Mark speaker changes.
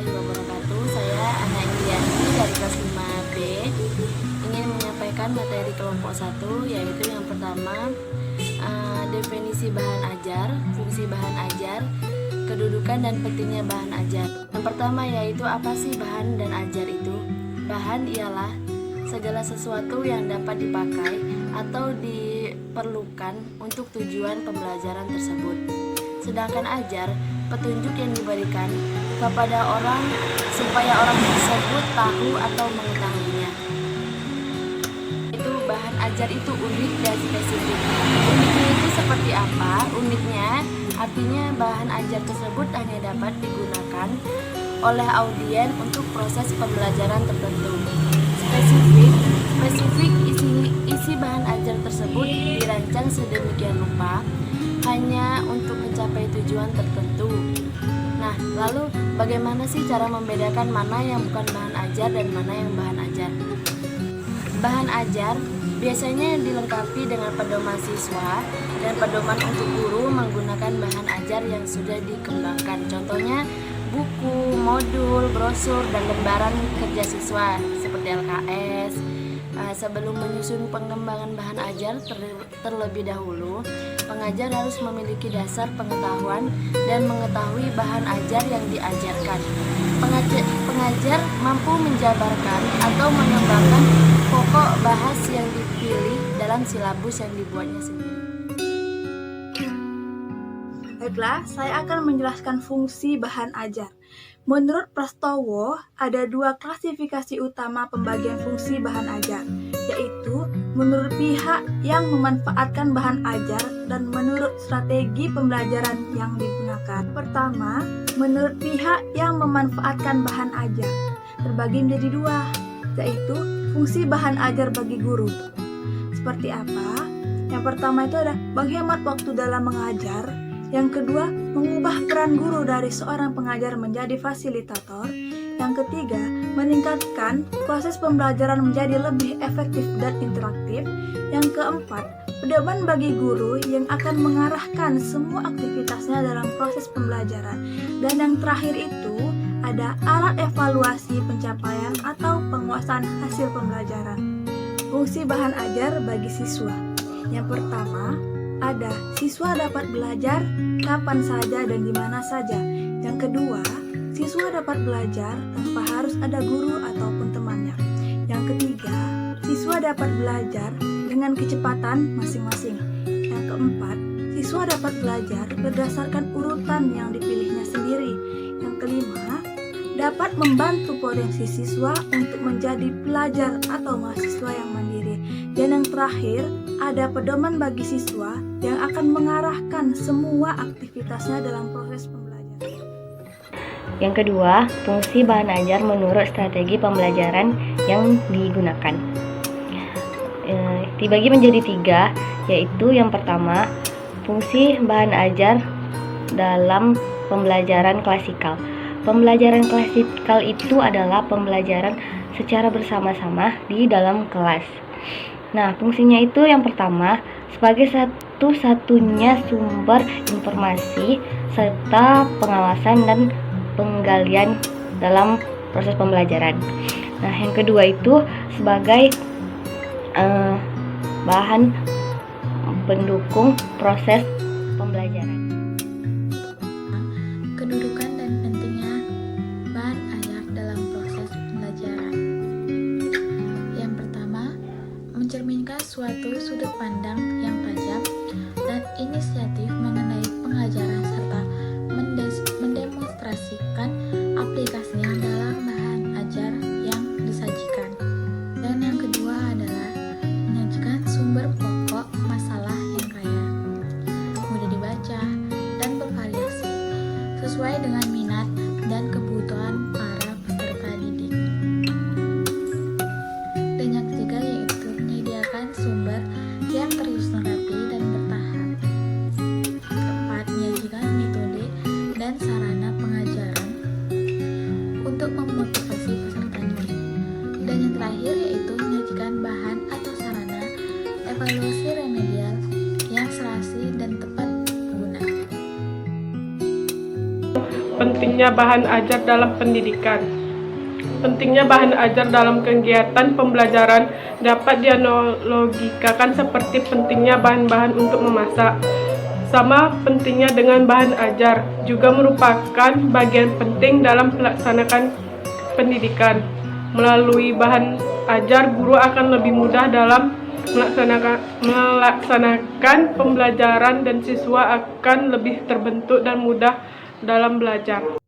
Speaker 1: warahmatullahi wabarakatuh. Saya Ana Indianti dari kelas 5B ingin menyampaikan materi kelompok 1, yaitu yang pertama definisi bahan ajar, fungsi bahan ajar, kedudukan dan pentingnya bahan ajar. Yang pertama yaitu apa sih bahan dan ajar itu? Bahan ialah segala sesuatu yang dapat dipakai atau diperlukan untuk tujuan pembelajaran tersebut. Sedangkan ajar, petunjuk yang diberikan kepada orang supaya orang tersebut tahu atau mengetahuinya. Itu bahan ajar itu unik dan spesifik. Uniknya itu seperti apa? Uniknya artinya bahan ajar tersebut hanya dapat digunakan oleh audien untuk proses pembelajaran tertentu. Spesifik isi bahan ajar tersebut dirancang sedemikian rupa hanya untuk mencapai tujuan tertentu. Nah, lalu bagaimana sih cara membedakan mana yang bukan bahan ajar dan mana yang bahan ajar? Bahan ajar biasanya dilengkapi dengan pedoman siswa dan pedoman untuk guru menggunakan bahan ajar yang sudah dikembangkan. Contohnya buku, modul, brosur, dan lembaran kerja siswa seperti LKS. Sebelum menyusun pengembangan bahan ajar terlebih dahulu, pengajar harus memiliki dasar pengetahuan dan mengetahui bahan ajar yang diajarkan. Pengajar mampu menjabarkan atau mengembangkan pokok bahas yang dipilih dalam silabus yang dibuatnya sendiri.
Speaker 2: Baiklah, saya akan menjelaskan fungsi bahan ajar. Menurut Prastowo, ada dua klasifikasi utama pembagian fungsi bahan ajar, yaitu menurut pihak yang memanfaatkan bahan ajar dan menurut strategi pembelajaran yang digunakan. Pertama, menurut pihak yang memanfaatkan bahan ajar, terbagi menjadi dua, yaitu fungsi bahan ajar bagi guru. Seperti apa? Yang pertama itu ada menghemat waktu dalam mengajar. Yang kedua, mengubah peran guru dari seorang pengajar menjadi fasilitator. Yang ketiga, meningkatkan proses pembelajaran menjadi lebih efektif dan interaktif. Yang keempat, pedoman bagi guru yang akan mengarahkan semua aktivitasnya dalam proses pembelajaran. Dan yang terakhir itu, ada alat evaluasi pencapaian atau penguasaan hasil pembelajaran. Fungsi bahan ajar bagi siswa. Yang pertama, ada siswa dapat belajar kapan saja dan di mana saja. Yang kedua, siswa dapat belajar tanpa harus ada guru ataupun temannya. Yang ketiga, siswa dapat belajar dengan kecepatan masing-masing. Yang keempat, siswa dapat belajar berdasarkan urutan yang dipilihnya sendiri. Yang kelima, dapat membantu potensi siswa untuk menjadi pelajar atau mahasiswa yang mandiri. Dan yang terakhir, ada pedoman bagi siswa yang akan mengarahkan semua aktivitasnya dalam proses pembelajaran.
Speaker 3: Yang kedua, fungsi bahan ajar menurut strategi pembelajaran yang digunakan. Dibagi menjadi tiga, yaitu yang pertama, fungsi bahan ajar dalam pembelajaran klasikal. Pembelajaran klasikal itu adalah pembelajaran secara bersama-sama di dalam kelas. Nah, fungsinya itu yang pertama, sebagai satu-satunya sumber informasi serta pengawasan dan penggalian dalam proses pembelajaran. Nah, yang kedua itu sebagai bahan pendukung proses pembelajaran.
Speaker 4: Kedudukan dan pentingnya bahan ajar dalam proses pembelajaran. Yang pertama, mencerminkan suatu sudut pandang yang tajam dan inisiatif mengenai pengajaran serta mendemonstrasikan aplikasinya dalam bahan ajar yang disajikan. Dan yang kedua adalah menyajikan sumber pokok masalah yang kaya, mudah dibaca, dan bervariasi sesuai dengan minat dan kebutuhan para peserta didik. Dan yang ketiga yaitu menyediakan sumber yang tersusun rapi dan bertahap. Keempat, menyajikan metode dan sarana pengajaran untuk memotivasi peserta didik. Dan yang terakhir yaitu menyajikan bahan atau sarana evaluasi remedial yang serasi dan tepat guna.
Speaker 5: Pentingnya pentingnya bahan ajar dalam pendidikan. Pentingnya bahan ajar dalam kegiatan pembelajaran dapat dianalogikan seperti pentingnya bahan-bahan untuk memasak. Sama pentingnya dengan bahan ajar, juga merupakan bagian penting dalam pelaksanaan pendidikan. Melalui bahan ajar, guru akan lebih mudah dalam melaksanakan pembelajaran dan siswa akan lebih terbentuk dan mudah dalam belajar.